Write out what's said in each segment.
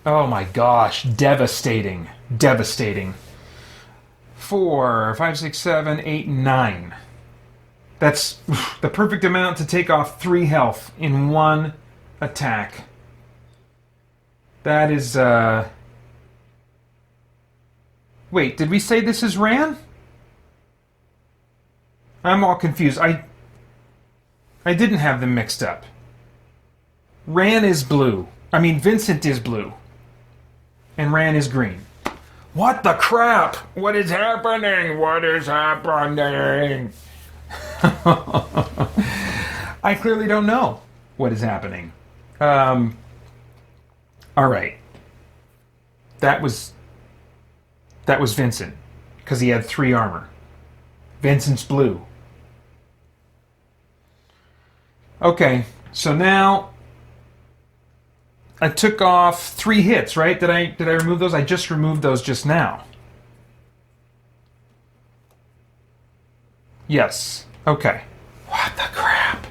Oh my gosh, devastating. Devastating. 4, 5, 6, 7, 8, 9. That's the perfect amount to take off 3 health in one attack. That is, Wait, did we say this is Ran? I'm all confused. I didn't have them mixed up. Ran is blue. I mean, Vincent is blue. And Ran is green. What the crap? What is happening? What is happening? I clearly don't know what is happening. All right. That was Vincent, because he had 3 armor. Vincent's blue. Okay, so now I took off 3 hits, right? Did I remove those? I just removed those just now. Yes. Okay. What the crap?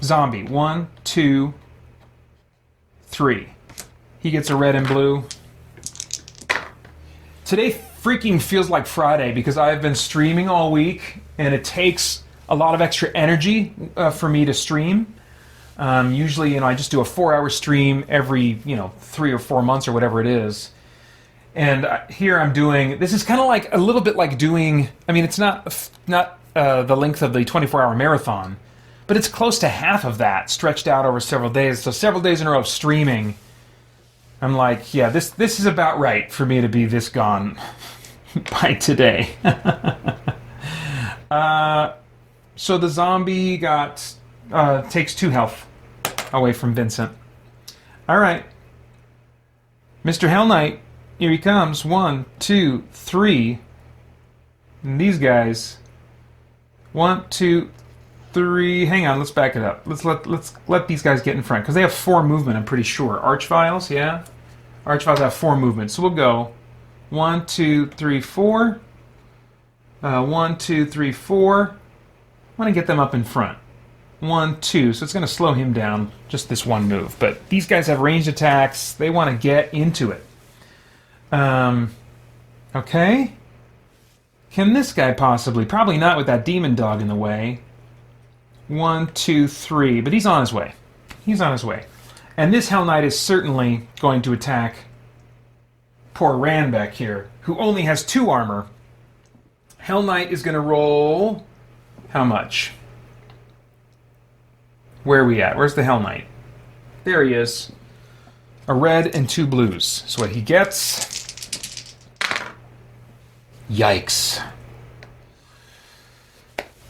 Zombie. 1, 2, 3. He gets a red and blue. Today freaking feels like Friday because I've been streaming all week, and it takes a lot of extra energy for me to stream. Usually, I just do a 4-hour stream every, 3 or 4 months or whatever it is. And here I'm doing, this is kind of like a little bit like doing, it's not the length of the 24-hour marathon, but it's close to half of that stretched out over several days. So several days in a row of streaming, I'm like, yeah, this is about right for me to be this gone by today. So the zombie takes 2 health away from Vincent. All right. Mr. Hell Knight, here he comes. 1, 2, 3. And these guys. 1, 2, 3. Hang on, let's back it up. Let's let these guys get in front, because they have 4 movement, I'm pretty sure. Archviles, yeah? Archviles have 4 movement. So we'll go 1, 2, 3, 4. 1, 2, 3, 4. I want to get them up in front. 1, 2. So it's going to slow him down just this one move. But these guys have ranged attacks. They want to get into it. Okay. Can this guy possibly? Probably not with that demon dog in the way. 1, 2, 3. But he's on his way. He's on his way. And this Hell Knight is certainly going to attack poor Ran back here, who only has 2 armor. Hell Knight is going to roll... How much? Where are we at? Where's the Hell Knight? There he is. A red and 2 blues. So what he gets... Yikes.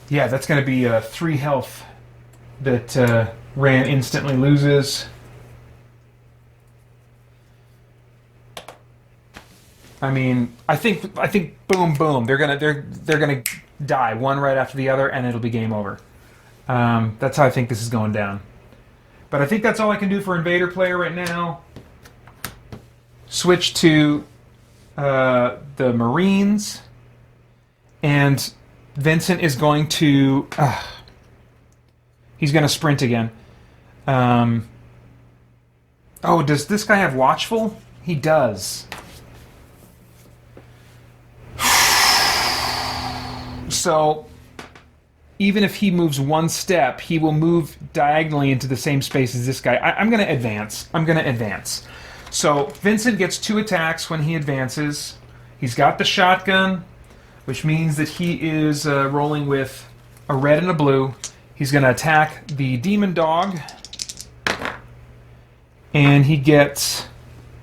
Yeah, that's going to be 3 health that Ran instantly loses. I think boom boom. They're gonna die one right after the other, and it'll be game over. That's how I think this is going down. But I think that's all I can do for Invader player right now. Switch to the Marines, and Vincent is going to... he's going to sprint again. Oh, does this guy have Watchful? He does. So, even if he moves 1 step, he will move diagonally into the same space as this guy. I'm going to advance. So, Vincent gets 2 attacks when he advances. He's got the shotgun, which means that he is rolling with a red and a blue. He's going to attack the demon dog. And he gets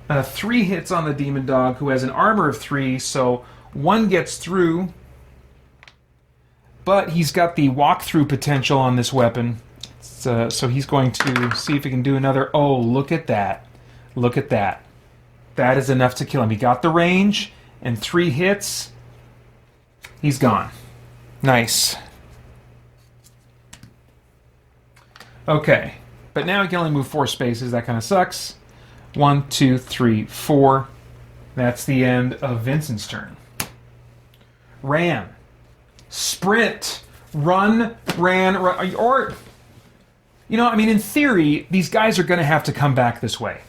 3 hits on the demon dog, who has an armor of 3, so 1 gets through. But he's got the walkthrough potential on this weapon. So he's going to see if he can do another... Oh, look at that. Look at that. That is enough to kill him. He got the range, and 3 hits. He's gone. Nice. Okay. But now he can only move 4 spaces. That kind of sucks. 1, 2, 3, 4. That's the end of Vincent's turn. Ran. Sprint, run, ran, or, in theory, these guys are going to have to come back this way.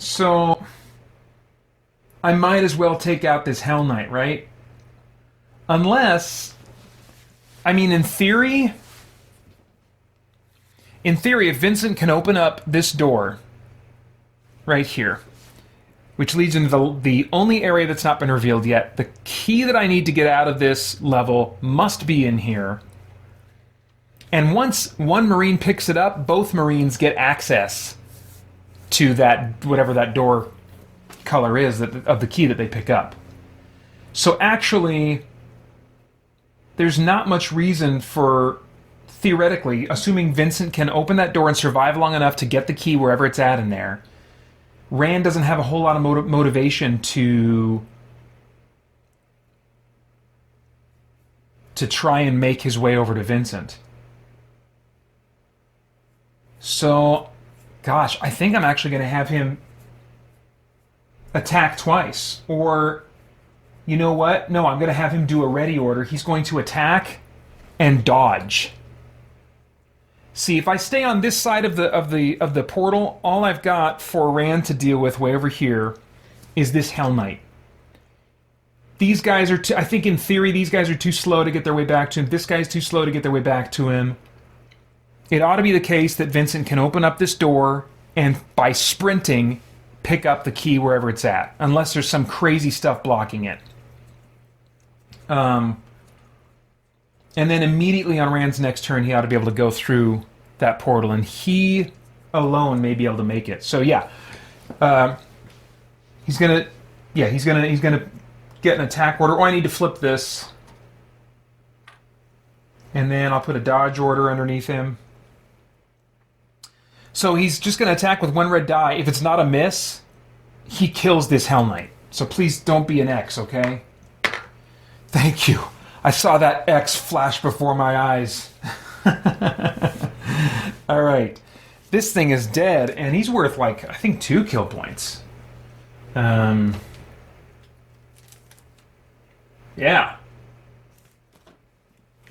So I might as well take out this Hell Knight, right? Unless, I mean, in theory, if Vincent can open up this door right here, which leads into the only area that's not been revealed yet, the key that I need to get out of this level must be in here. And once one Marine picks it up, both Marines get access to that, whatever that door color is of the key that they pick up. So actually, there's not much reason for, theoretically, assuming Vincent can open that door and survive long enough to get the key wherever it's at in there, Rand doesn't have a whole lot of motivation to try and make his way over to Vincent. So, gosh, I think I'm actually going to have him attack twice. Or, you know what? No, I'm going to have him do a ready order. He's going to attack and dodge. See, if I stay on this side of the portal, all I've got for Rand to deal with way over here is this Hell Knight. These guys are I think in theory these guys are too slow to get their way back to him. This guy's too slow to get their way back to him. It ought to be the case that Vincent can open up this door and by sprinting pick up the key wherever it's at, unless there's some crazy stuff blocking it. And then immediately on Rand's next turn, he ought to be able to go through that portal, and he alone may be able to make it. So yeah, he's gonna get an attack order. Oh, I need to flip this, and then I'll put a dodge order underneath him. So he's just gonna attack with one red die. If it's not a miss, he kills this Hell Knight. So please don't be an X, okay? Thank you. I saw that X flash before my eyes. All right. This thing is dead, and he's worth, like, I think 2 kill points. Yeah.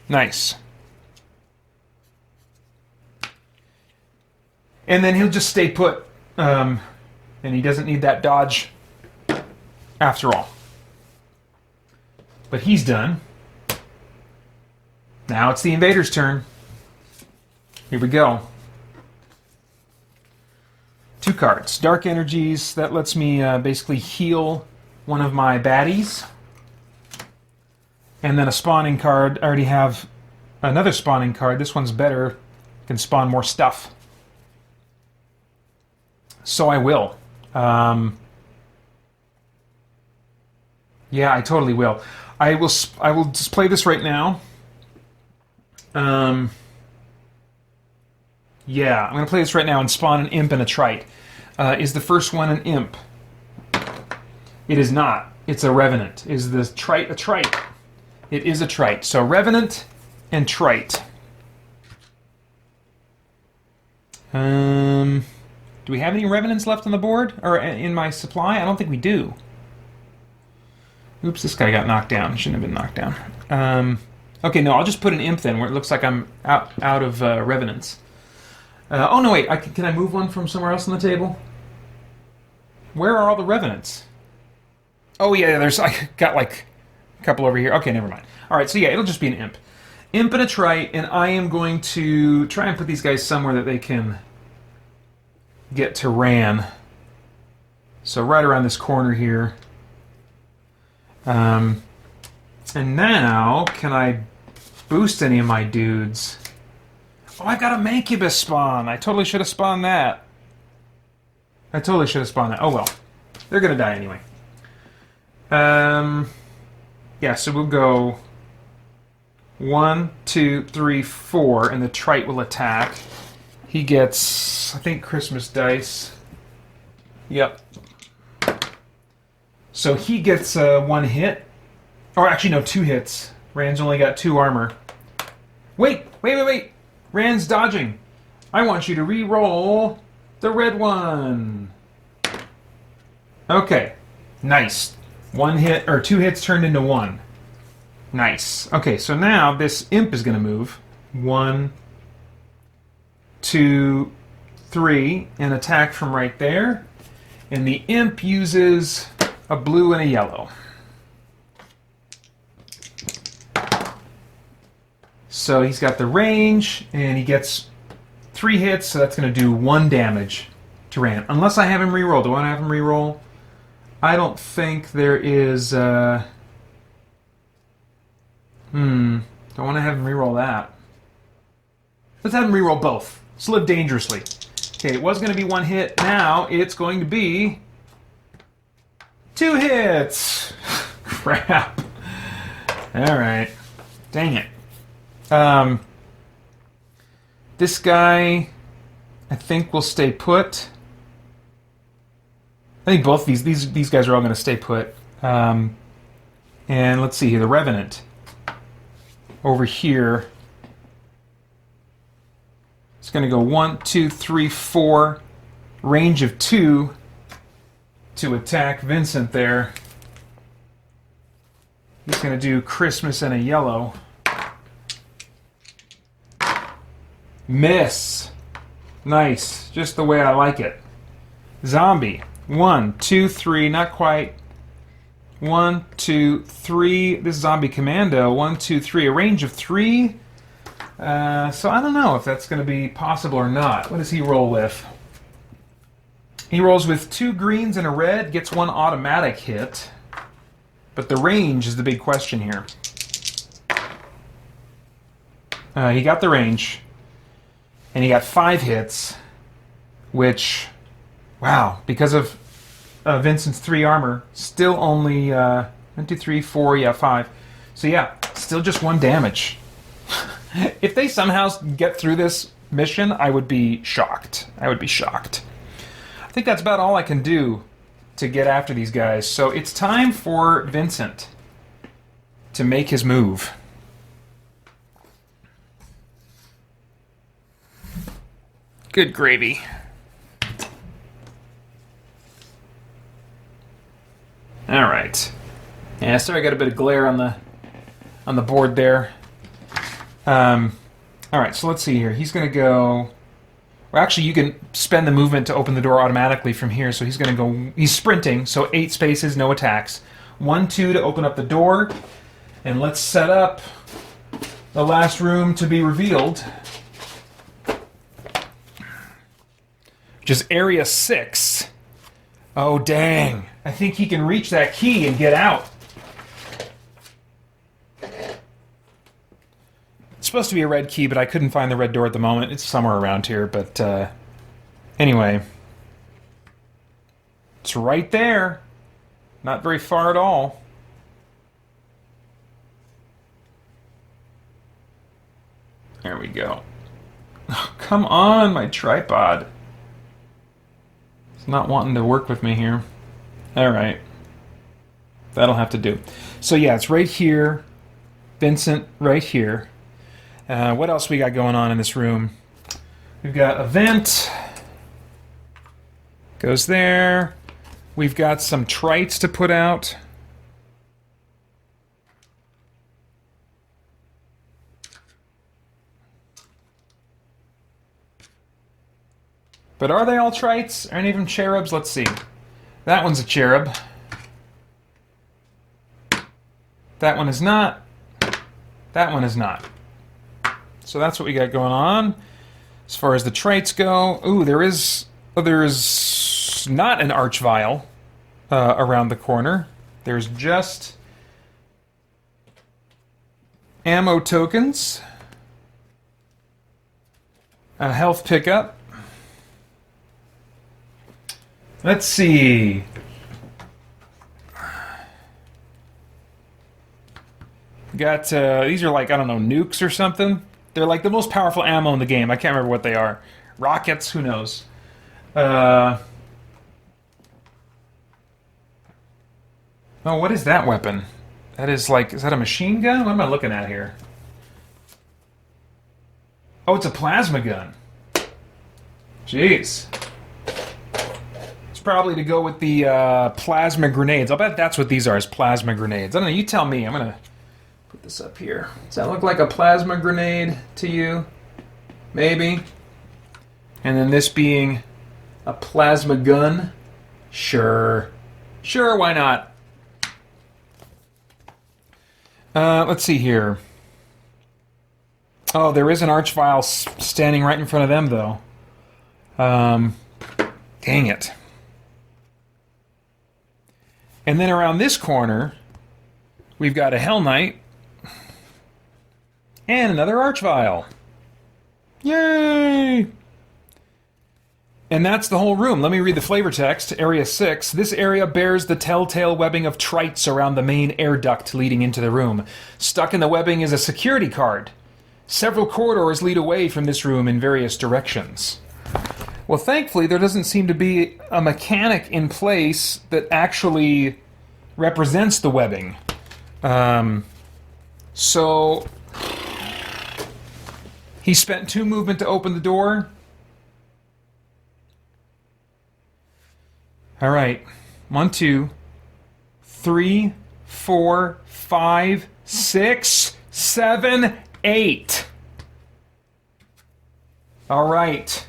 Nice. And then he'll just stay put, and he doesn't need that dodge after all. But he's done. Now it's the invader's turn. Here we go. 2 cards. Dark Energies. That lets me basically heal one of my baddies. And then a spawning card. I already have another spawning card. This one's better. Can spawn more stuff. So I will. Yeah, I totally will. I will display this right now. Yeah, I'm going to play this right now and spawn an imp and a trite. Is the first one an imp? It is not. It's a revenant. Is the trite a trite? It is a trite. So revenant and trite. Do we have any revenants left on the board? Or in my supply? I don't think we do. Oops, this guy got knocked down. Shouldn't have been knocked down. Okay, no, I'll just put an imp then, where it looks like I'm out of revenants. Oh, no, wait. Can I move one from somewhere else on the table? Where are all the revenants? Oh, yeah, I got like a couple over here. Okay, never mind. All right, so yeah, it'll just be an imp. Imp and a trite, and I am going to try and put these guys somewhere that they can get to Ran. So right around this corner here. And now, can I boost any of my dudes? Oh, I've got a Mancubus spawn. I totally should have spawned that. Oh well. They're going to die anyway. Yeah, so we'll go 1, 2, 3, 4, and the trite will attack. He gets, I think, Christmas dice. Yep. So he gets 1 hit. Or actually, no, 2 hits. Rand's only got 2 armor. Wait! Rand's dodging. I want you to re-roll the red one. Okay. Nice. 1 hit, or 2 hits turned into 1. Nice. Okay, so now this imp is going to move. 1, 2, 3, and attack from right there. And the imp uses a blue and a yellow. So he's got the range, and he gets 3 hits, so that's going to do 1 damage to Rand. Unless I have him reroll. Do I want to have him reroll? I don't think there is... Don't want to have him reroll that. Let's have him reroll both. Let's live dangerously. Okay, it was going to be 1 hit. Now it's going to be 2 hits. Crap. All right. Dang it. This guy, I think, will stay put. I think both these guys are all going to stay put. And let's see here, the Revenant over here. It's going to go 1, 2, 3, 4, range of 2 to attack Vincent there. He's going to do Christmas and a yellow. Miss. Nice. Just the way I like it. Zombie. 1, 2, 3. Not quite. 1, 2, 3. This zombie commando. 1, 2, 3. A range of 3. So I don't know if that's going to be possible or not. What does he roll with? He rolls with 2 greens and a red. Gets 1 automatic hit. But the range is the big question here. He got the range. And he got 5 hits. Which, wow, because of Vincent's 3 armor, still only 1, 2, 3, 4, yeah, 5. So yeah, still just 1 damage. If they somehow get through this mission, I would be shocked. I would be shocked. I think that's about all I can do to get after these guys. So it's time for Vincent to make his move. Good gravy. All right. Yeah, sorry I got a bit of glare on the board there. All right, so let's see here. He's going to go... Well, actually, you can spend the movement to open the door automatically from here. So he's going to go... He's sprinting, so 8 spaces, no attacks. 1, 2 to open up the door. And let's set up the last room to be revealed. Which is Area 6. Oh, dang. I think he can reach that key and get out. It's supposed to be a red key, but I couldn't find the red door at the moment. It's somewhere around here, but anyway. It's right there. Not very far at all. There we go. Oh, come on, my tripod. It's not wanting to work with me here. Alright. That'll have to do. So yeah, it's right here. Vincent right here. What else we got going on in this room? We've got a vent. Goes there. We've got some trites to put out. But are they all trites? Are any of them cherubs? Let's see. That one's a cherub. That one is not. That one is not. So that's what we got going on. As far as the traits go, ooh, there's not an archvile around the corner. There's just ammo tokens, a health pickup. Let's see. Got these are like, I don't know, nukes or something. They're like the most powerful ammo in the game. I can't remember what they are. Rockets, who knows? Oh, what is that weapon? That is like, is that a machine gun? What am I looking at here? Oh, it's a plasma gun. Jeez. It's probably to go with the plasma grenades. I'll bet that's what these are, is plasma grenades. I don't know, you tell me. I'm going to put this up here. Does that look like a plasma grenade to you? Maybe. And then this being a plasma gun. Sure. Sure, why not? Let's see here. Oh, there is an archvile standing right in front of them, though. Dang it. And then around this corner, we've got a Hell Knight and another archvile. Yay! And that's the whole room. Let me read the flavor text. Area 6. This area bears the telltale webbing of trites around the main air duct leading into the room. Stuck in the webbing is a security card. Several corridors lead away from this room in various directions. Well, thankfully, there doesn't seem to be a mechanic in place that actually represents the webbing. So he spent 2 movement to open the door. All right. 1, 2, 3, 4, 5, 6, 7, 8. All right.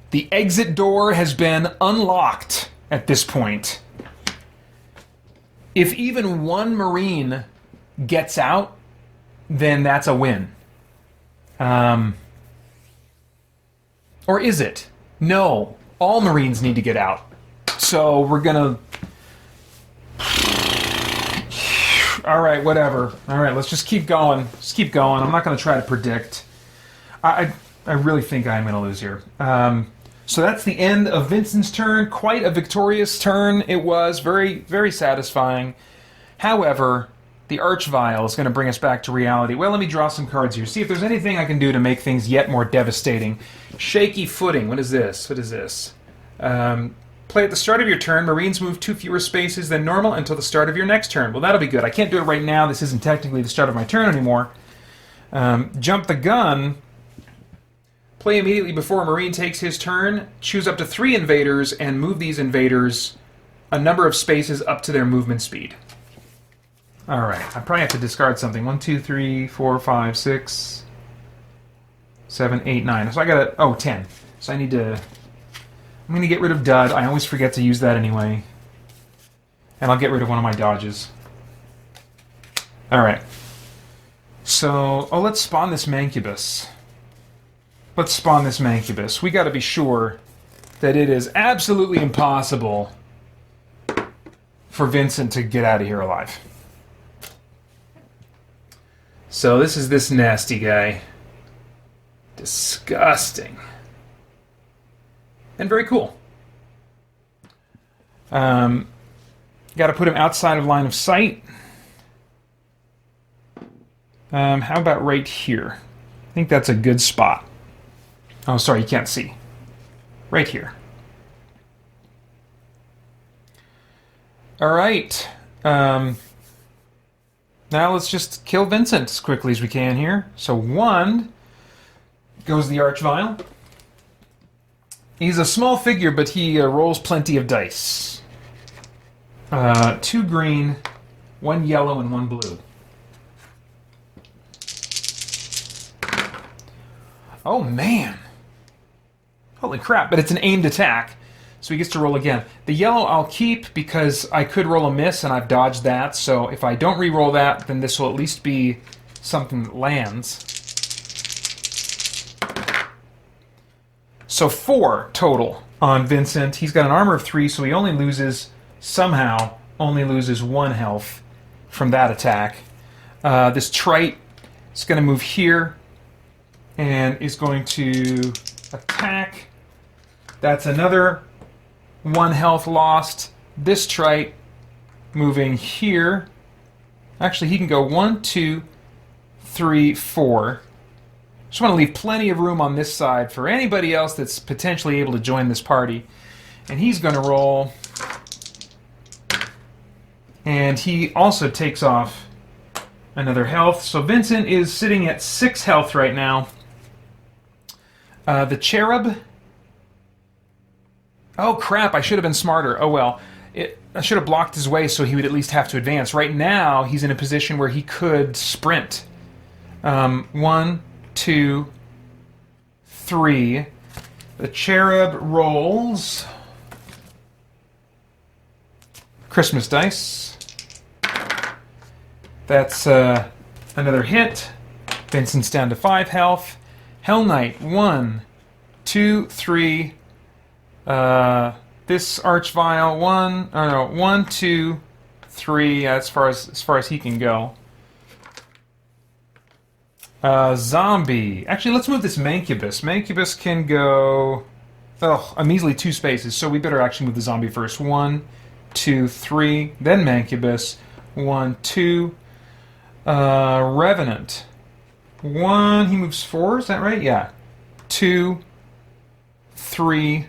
The exit door has been unlocked at this point. If even one Marine gets out, then that's a win. Or is it? No. All Marines need to get out. So we're gonna... Alright, whatever. Alright, let's just keep going. Just keep going. I'm not gonna try to predict. I really think I'm gonna lose here. So that's the end of Vincent's turn. Quite a victorious turn it was. Very, very satisfying. However, the Archvile is going to bring us back to reality. Well, let me draw some cards here. See if there's anything I can do to make things yet more devastating. Shaky footing. What is this? What is this? Play at the start of your turn. Marines move 2 fewer spaces than normal until the start of your next turn. Well, that'll be good. I can't do it right now. This isn't technically the start of my turn anymore. Jump the gun. Play immediately before a Marine takes his turn. Choose up to 3 invaders and move these invaders a number of spaces up to their movement speed. Alright, I probably have to discard something. 1, 2, 3, 4, 5, 6, 7, 8, 9. So I gotta... Oh, 10. So I need to... I'm gonna get rid of Dud. I always forget to use that anyway. And I'll get rid of one of my dodges. Alright. So... Oh, let's spawn this Mancubus. Let's spawn this Mancubus. We gotta be sure that it is absolutely impossible for Vincent to get out of here alive. So this is this nasty guy. Disgusting. And very cool. Got to put him outside of line of sight. How about right here? I think that's a good spot. Oh, sorry, you can't see. Right here. All right. Now let's just kill Vincent as quickly as we can here. So 1 goes the Archvile. He's a small figure, but he rolls plenty of dice. 2 green, 1 yellow, and 1 blue. Oh, man. Holy crap, but it's an aimed attack. So he gets to roll again. The yellow I'll keep because I could roll a miss and I've dodged that. So if I don't re-roll that, then this will at least be something that lands. So 4 total on Vincent. He's got an armor of 3, so he only loses, somehow, only loses 1 health from that attack. This Trite is going to move here and is going to attack. That's another 1 health lost. This Trite moving here. Actually, he can go 1, 2, 3, 4. Just want to leave plenty of room on this side for anybody else that's potentially able to join this party. And he's going to roll. And he also takes off another health. So Vincent is sitting at 6 health right now. The Cherub... Oh, crap, I should have been smarter. Oh, well. I should have blocked his way so he would at least have to advance. Right now, he's in a position where he could sprint. 1, 2, 3. The Cherub rolls Christmas dice. That's another hit. Vincent's down to 5 health. Hell Knight, 1, 2, 3. This Archvile, 1, 2, 3. As far as he can go. Zombie. Actually, let's move this Mancubus. Mancubus can go a measly 2 spaces, so we better actually move the zombie first. 1, 2, 3. Then Mancubus. 1, 2. Revenant. 1, he moves 4, is that right? Yeah. 2, 3,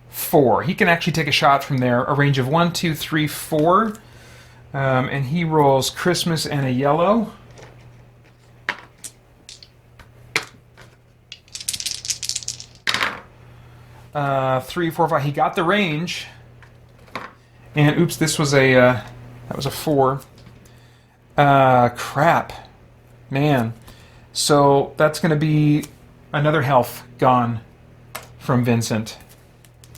4. He can actually take a shot from there, a range of 1, 2, 3, 4. And he rolls Christmas and a yellow. Three, 4, 5. He got the range. And oops, this was that was a 4. Crap. Man. So that's going to be another health gone from Vincent.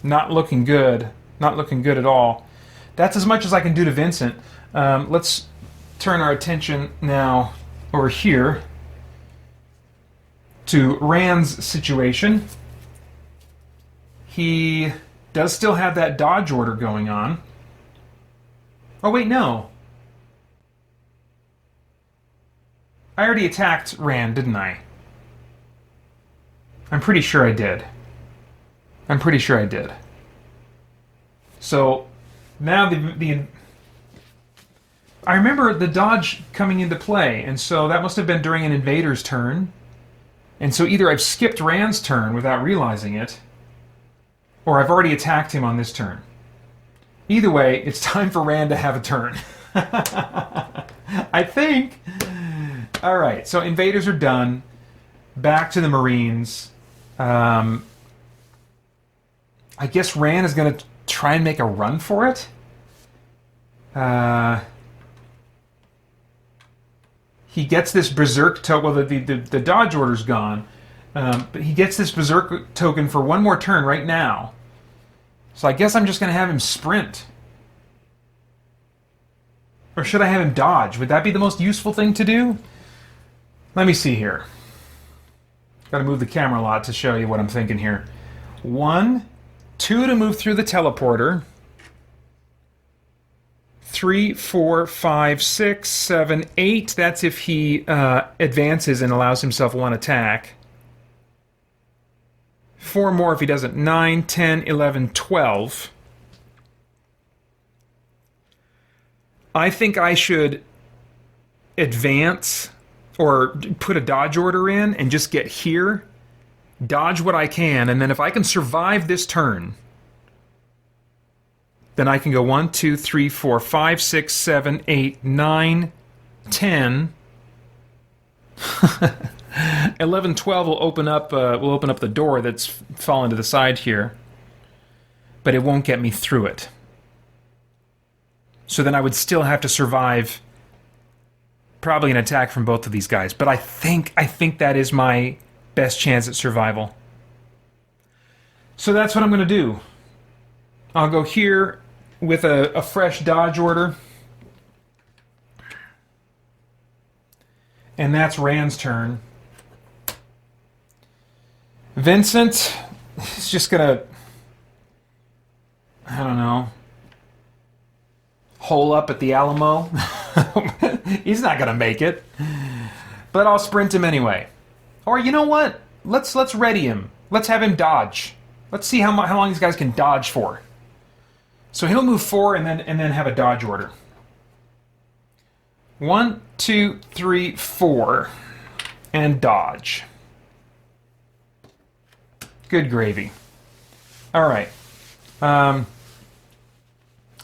Not looking good. Not looking good at all. That's as much as I can do to Vincent. Let's turn our attention now over here to Rand's situation. He does still have that dodge order going on. Oh, wait, no. I already attacked Rand, didn't I? I'm pretty sure I did. I'm pretty sure I did. So, now I remember the dodge coming into play, and so that must have been during an invader's turn. And so either I've skipped Rand's turn without realizing it, or I've already attacked him on this turn. Either way, it's time for Rand to have a turn. I think. All right, so invaders are done. Back to the Marines. I guess Rand is going to try and make a run for it. He gets this berserk token. Well, the dodge order's gone. But he gets this berserk token for one more turn right now. So I guess I'm just going to have him sprint. Or should I have him dodge? Would that be the most useful thing to do? Let me see here. Got to move the camera a lot to show you what I'm thinking here. 1, 2 to move through the teleporter. 3, 4, 5, 6, 7, 8. That's if he advances and allows himself 1 attack. 4 more if he doesn't. 9, 10, 11, 12. I think I should advance or put a dodge order in and just get here, dodge what I can, and then if I can survive this turn, then I can go 1, 2, 3, 4, 5, 6, 7, 8, 9, 10. 11, 12 will open up the door that's fallen to the side here, but it won't get me through it. So then I would still have to survive probably an attack from both of these guys. But I think that is my best chance at survival. So that's what I'm going to do. I'll go here with a fresh dodge order. And that's Rand's turn. Vincent is just going to, I don't know, hole up at the Alamo. He's not going to make it. But I'll sprint him anyway. Or you know what? Let's ready him. Let's have him dodge. Let's see how long these guys can dodge for. So he'll move 4 and then have a dodge order. 1, 2, 3, 4. And dodge. Good gravy. All right. Let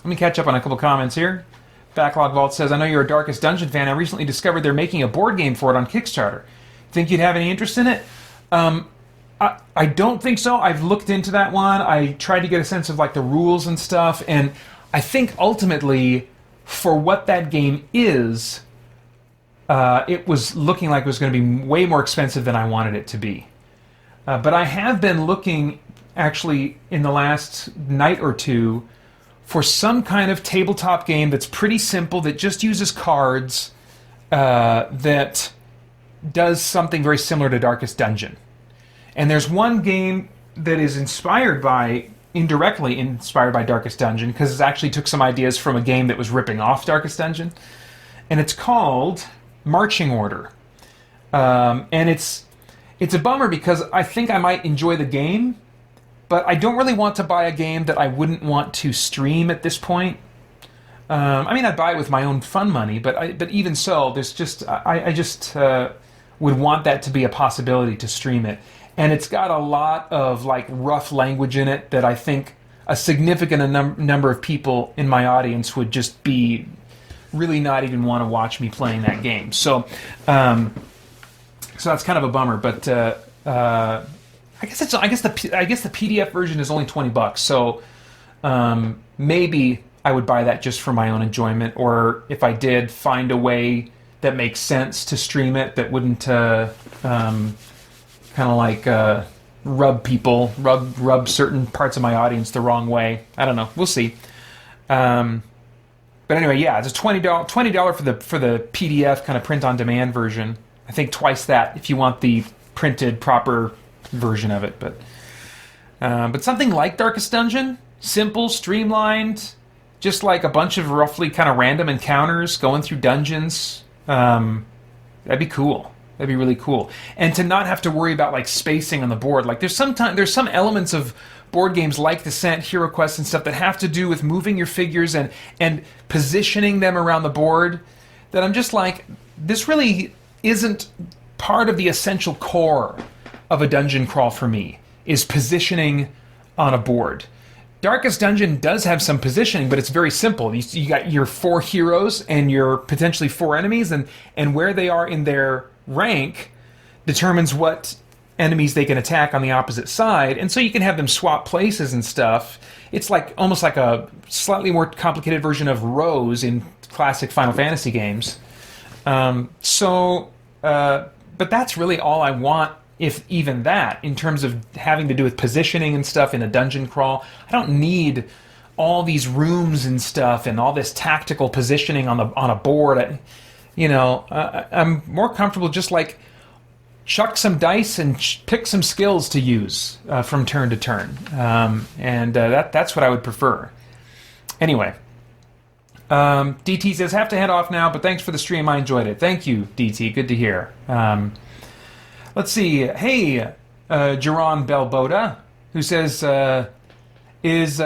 me catch up on a couple comments here. Backlog Vault says, I know you're a Darkest Dungeon fan. I recently discovered they're making a board game for it on Kickstarter. Think you'd have any interest in it? I don't think so. I've looked into that one. I tried to get a sense of like the rules and stuff, and I think ultimately for what that game is, it was looking like it was going to be way more expensive than I wanted it to be. But I have been looking actually in the last night or two for some kind of tabletop game that's pretty simple, that just uses cards, that does something very similar to Darkest Dungeon. And there's one game that is indirectly inspired by Darkest Dungeon, because it actually took some ideas from a game that was ripping off Darkest Dungeon. And it's called Marching Order. And it's a bummer because I think I might enjoy the game, but I don't really want to buy a game that I wouldn't want to stream at this point. I mean, I'd buy it with my own fun money, but even so, there's just I just would want that to be a possibility to stream it. And it's got a lot of like rough language in it that I think a significant number of people in my audience would just be really not even want to watch me playing that game. So that's kind of a bummer. But I guess the PDF version is only $20. So maybe I would buy that just for my own enjoyment, or if I did, find a way that makes sense to stream it that wouldn't kind of like rub certain parts of my audience the wrong way. I don't know. We'll see. But anyway, yeah, it's a $20 for the PDF kind of print on demand version. I think twice that if you want the printed proper version of it. But something like Darkest Dungeon, simple, streamlined, just like a bunch of roughly kind of random encounters going through dungeons. That'd be cool. That'd be really cool. And to not have to worry about like spacing on the board. Like there's some elements of board games like Descent, Hero Quest, and stuff that have to do with moving your figures and positioning them around the board, that I'm just like, this really isn't part of the essential core of a dungeon crawl for me, is positioning on a board. Darkest Dungeon does have some positioning, but it's very simple. You got your 4 heroes and your potentially 4 enemies, and where they are in their rank determines what enemies they can attack on the opposite side, and so you can have them swap places and stuff. It's like almost like a slightly more complicated version of rows in classic Final Fantasy games. But that's really all I want, if even that, in terms of having to do with positioning and stuff in a dungeon crawl. I don't need all these rooms and stuff and all this tactical positioning on a board. I'm more comfortable just like chuck some dice and pick some skills to use from turn to turn. That's what I would prefer. Anyway, DT says, have to head off now, but thanks for the stream. I enjoyed it. Thank you, DT. Good to hear. Let's see. Hey, Jerron Belboda, who says, is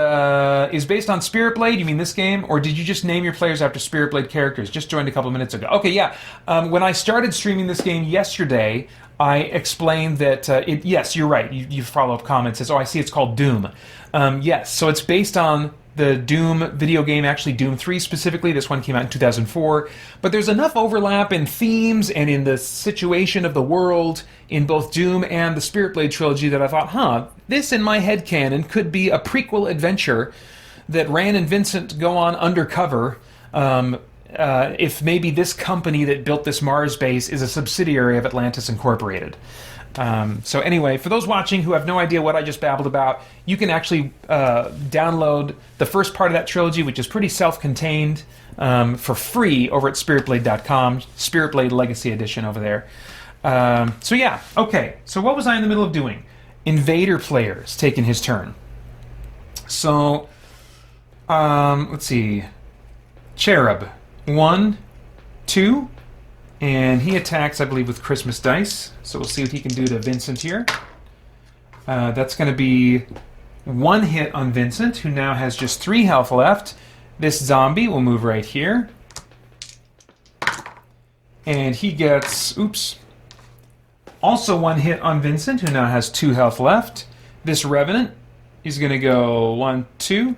based on Spirit Blade. You mean this game? Or did you just name your players after Spirit Blade characters? Just joined a couple minutes ago. Okay, yeah. When I started streaming this game yesterday, I explained that, yes, you're right. You follow-up comment says, oh, I see it's called Doom. Yes, so it's based on the Doom video game, actually Doom 3 specifically. This one came out in 2004. But there's enough overlap in themes and in the situation of the world in both Doom and the Spirit Blade trilogy that I thought, this in my headcanon could be a prequel adventure that Ran and Vincent go on undercover, if maybe this company that built this Mars base is a subsidiary of Atlantis Incorporated. So anyway, for those watching who have no idea what I just babbled about, you can actually download the first part of that trilogy, which is pretty self-contained, for free over at spiritblade.com, Spirit Blade Legacy Edition over there. So yeah, okay. So what was I in the middle of doing? Invader players taking his turn. So, let's see. Cherub. 1, 2, and he attacks, I believe, with Christmas dice. So we'll see what he can do to Vincent here. That's going to be 1 hit on Vincent, who now has just 3 health left. This zombie will move right here. And he gets, also 1 hit on Vincent, who now has 2 health left. This Revenant is going to go 1, 2.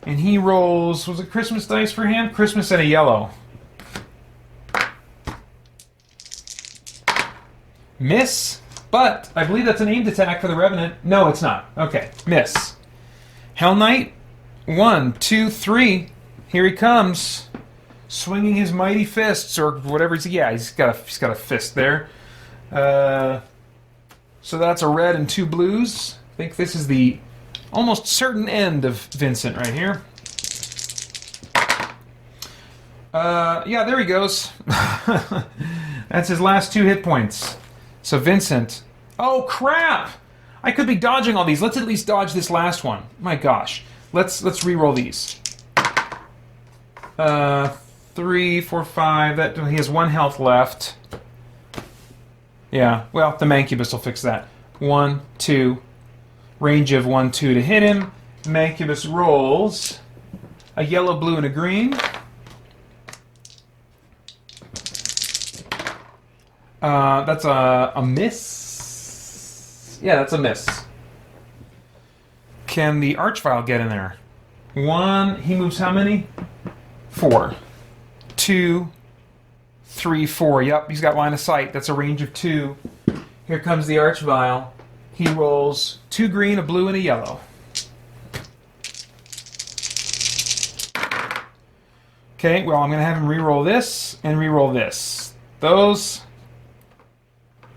And he rolls, was it Christmas dice for him? Christmas and a yellow. Miss, but I believe that's an aimed attack for the Revenant. No, it's not. Okay, miss. Hell Knight, 1, 2, 3. Here he comes, swinging his mighty fists, or whatever. He's got a fist there. So that's a red and 2 blues. I think this is the almost certain end of Vincent right here. Yeah, there he goes. That's his last 2 hit points. So Vincent. Oh, crap! I could be dodging all these. Let's at least dodge this last one. My gosh. Let's re-roll these. 3, 4, 5. That he has 1 health left. Yeah, well, the Mancubus will fix that. 1, 2. Range of 1, 2 to hit him. Mancubus rolls a yellow, blue, and a green. That's a miss. Yeah, that's a miss. Can the Archvile get in there? 1. He moves how many? 4. 2, 3, 4. Yep, he's got line of sight. That's a range of 2. Here comes the Archvile. He rolls 2 green, a blue, and a yellow. Okay, well, I'm going to have him re-roll this and re-roll this. Those.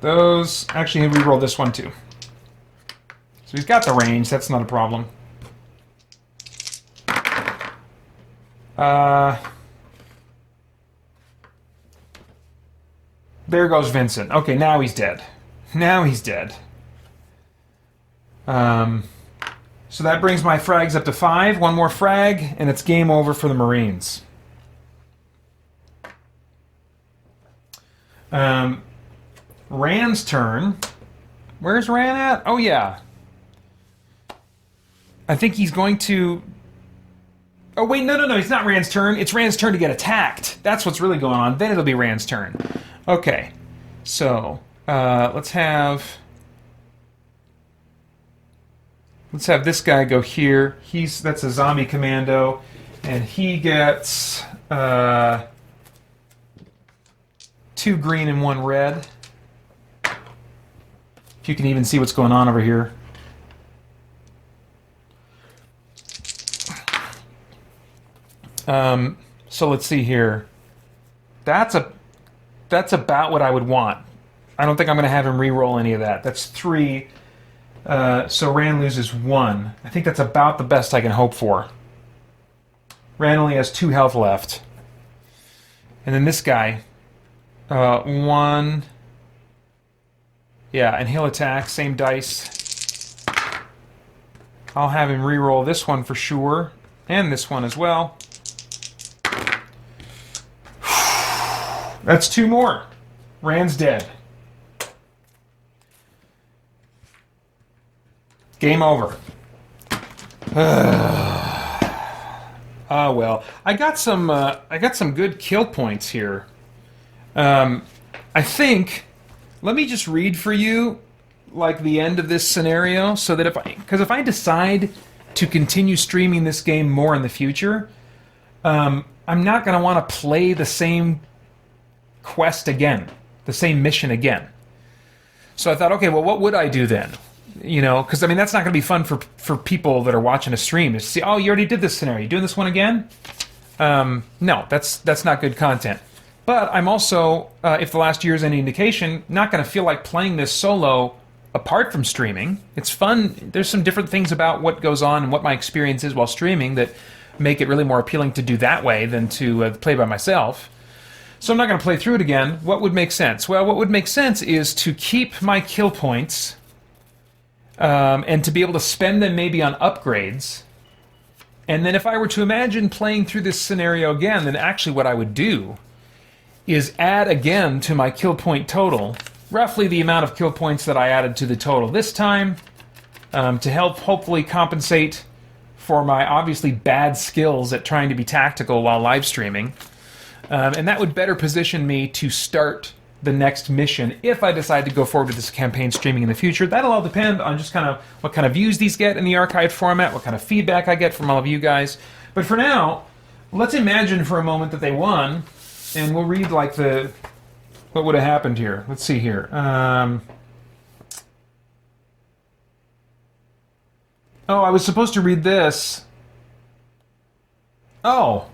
Actually, he'll re-roll this one too. So he's got the range. That's not a problem. There goes Vincent. Okay, now he's dead. Now he's dead. So that brings my frags up to 5. 1 more frag, and it's game over for the Marines. Ran's turn. Where's Ran at? Oh, yeah. I think he's going to... Oh, wait, no. It's not Ran's turn. It's Ran's turn to get attacked. That's what's really going on. Then it'll be Ran's turn. Okay. So, let's have this guy go here. That's a zombie commando. And he gets 2 green and 1 red. If you can even see what's going on over here. So let's see here. That's about what I would want. I don't think I'm going to have him re-roll any of that. That's 3. So Ran loses 1. I think that's about the best I can hope for. Ran only has 2 health left. And then this guy, 1. Yeah, and he'll attack. Same dice. I'll have him re-roll this one for sure. And this one as well. That's 2 more. Ran's dead. Game over. Ah, well. I got some good kill points here. I think. Let me just read for you, like the end of this scenario, so that if I decide to continue streaming this game more in the future, I'm not going to want to play the same quest again, the same mission again. So I thought, okay, well, what would I do then? You know, because I mean, that's not going to be fun for people that are watching a stream to see. Oh, you already did this scenario. You doing this one again? No, that's not good content. But I'm also, if the last year is any indication, not going to feel like playing this solo apart from streaming. It's fun. There's some different things about what goes on and what my experience is while streaming that make it really more appealing to do that way than to play by myself. So I'm not going to play through it again. What would make sense? Well, what would make sense is to keep my kill points and to be able to spend them maybe on upgrades. And then if I were to imagine playing through this scenario again, then actually what I would do is add again to my kill point total, roughly the amount of kill points that I added to the total this time, to help hopefully compensate for my obviously bad skills at trying to be tactical while live streaming. And that would better position me to start the next mission if I decide to go forward with this campaign streaming in the future. That'll all depend on just kind of what kind of views these get in the archived format, what kind of feedback I get from all of you guys. But for now, let's imagine for a moment that they won, and we'll read like what would have happened here. Let's see here. Oh, I was supposed to read this. Oh.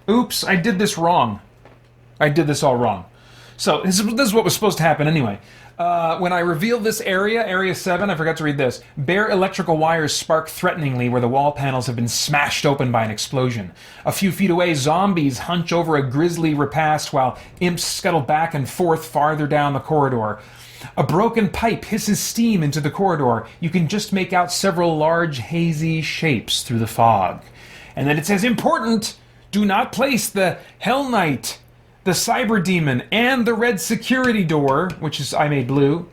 Oops, I did this wrong. I did this all wrong. So this is what was supposed to happen anyway. When I reveal this area 7, I forgot to read this. Bare electrical wires spark threateningly where the wall panels have been smashed open by an explosion. A few feet away, zombies hunch over a grisly repast while imps scuttle back and forth farther down the corridor. A broken pipe hisses steam into the corridor. You can just make out several large, hazy shapes through the fog. And then it says, important! Do not place the Hell Knight, the Cyber Demon, and the red security door, which is I made blue,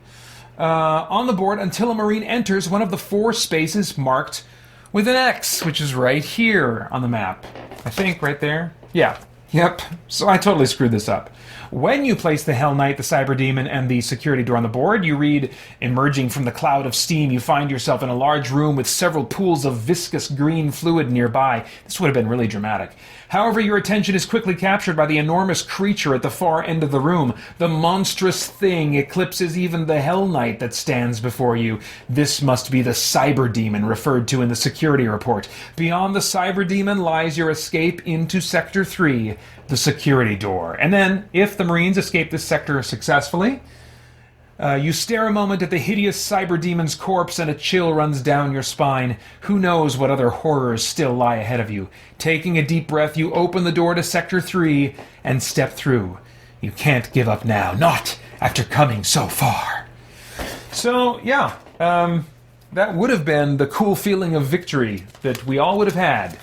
on the board until a Marine enters one of the 4 spaces marked with an X, which is right here on the map. I think right there. Yeah. Yep. So I totally screwed this up. When you place the Hell Knight, the Cyber Demon, and the security door on the board, you read, emerging from the cloud of steam, you find yourself in a large room with several pools of viscous green fluid nearby. This would have been really dramatic. However, your attention is quickly captured by the enormous creature at the far end of the room. The monstrous thing eclipses even the Hell Knight that stands before you. This must be the Cyber Demon referred to in the security report. Beyond the Cyber Demon lies your escape into Sector 3, the security door. And then, if the Marines escape this sector successfully, you stare a moment at the hideous Cyber Demon's corpse and a chill runs down your spine. Who knows what other horrors still lie ahead of you. Taking a deep breath, you open the door to Sector 3 and step through. You can't give up now, not after coming so far. So, yeah, that would have been the cool feeling of victory that we all would have had.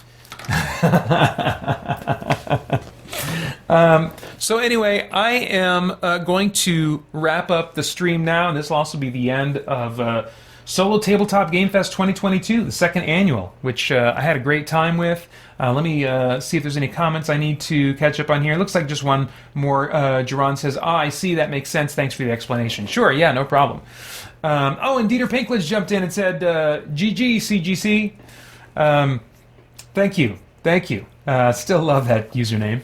So anyway, I am going to wrap up the stream now, and this will also be the end of Solo Tabletop Game Fest 2022, the 2nd annual, which I had a great time with. Let me see if there's any comments I need to catch up on here. It looks like just one more. Jerron says, I see, that makes sense. Thanks for the explanation. Sure, yeah, no problem. And Dieter Pinklage jumped in and said, GG, CGC. Thank you. Still love that username.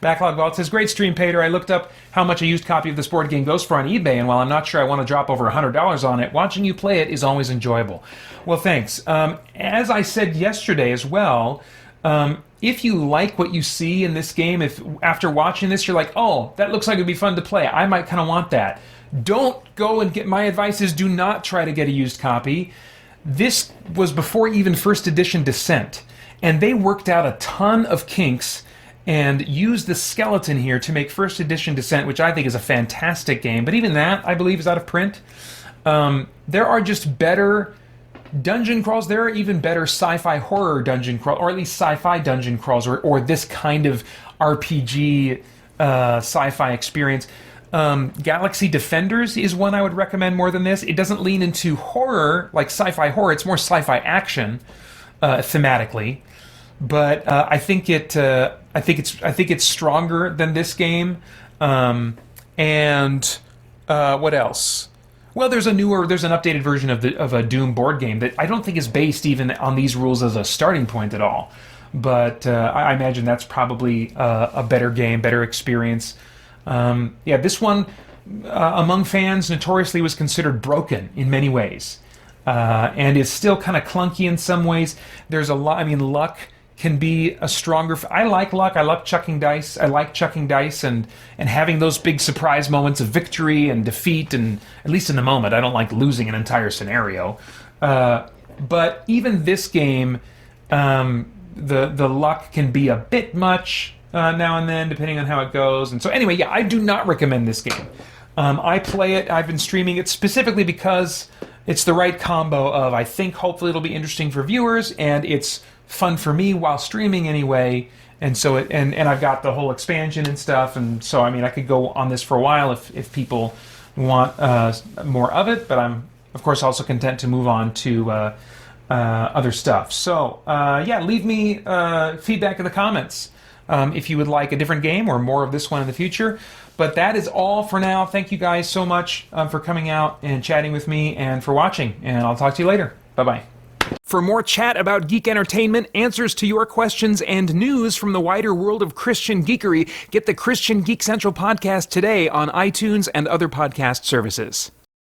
Backlog Vault says, great stream, Pater. I looked up how much a used copy of this board game goes for on eBay, and while I'm not sure I want to drop over $100 on it, watching you play it is always enjoyable. Well, thanks. As I said yesterday as well, if you like what you see in this game, if after watching this you're like, oh, that looks like it'd be fun to play, I might kind of want that. Don't go and get, my advice is do not try to get a used copy. This was before even first edition Descent. And they worked out a ton of kinks and used the skeleton here to make first edition Descent, which I think is a fantastic game. But even that, I believe, is out of print. There are just better dungeon crawls. There are even better sci-fi horror dungeon crawls, or at least sci-fi dungeon crawls, or this kind of RPG sci-fi experience. Galaxy Defenders is one I would recommend more than this. It doesn't lean into horror, like sci-fi horror. It's more sci-fi action thematically. But I think it's stronger than this game. And what else? Well, there's an updated version of a Doom board game that I don't think is based even on these rules as a starting point at all. But I imagine that's probably a better game, better experience. This one among fans notoriously was considered broken in many ways, and is still kind of clunky in some ways. There's a lot. I mean, luck can be a stronger. I like luck. I love chucking dice. I like chucking dice and having those big surprise moments of victory and defeat. And at least in the moment, I don't like losing an entire scenario. But even this game, the luck can be a bit much now and then, depending on how it goes. And so anyway, yeah, I do not recommend this game. I play it. I've been streaming it specifically because it's the right combo of, I think, hopefully it'll be interesting for viewers, and it's fun for me while streaming anyway. And so and I've got the whole expansion and stuff, and so I mean I could go on this for a while if people want more of it, but I'm of course also content to move on to other stuff. So leave me feedback in the comments if you would like a different game or more of this one in the future. But that is all for now. Thank you guys so much for coming out and chatting with me and for watching, and I'll talk to you later. Bye-bye. For more chat about geek entertainment, answers to your questions, and news from the wider world of Christian geekery, get the Christian Geek Central podcast today on iTunes and other podcast services.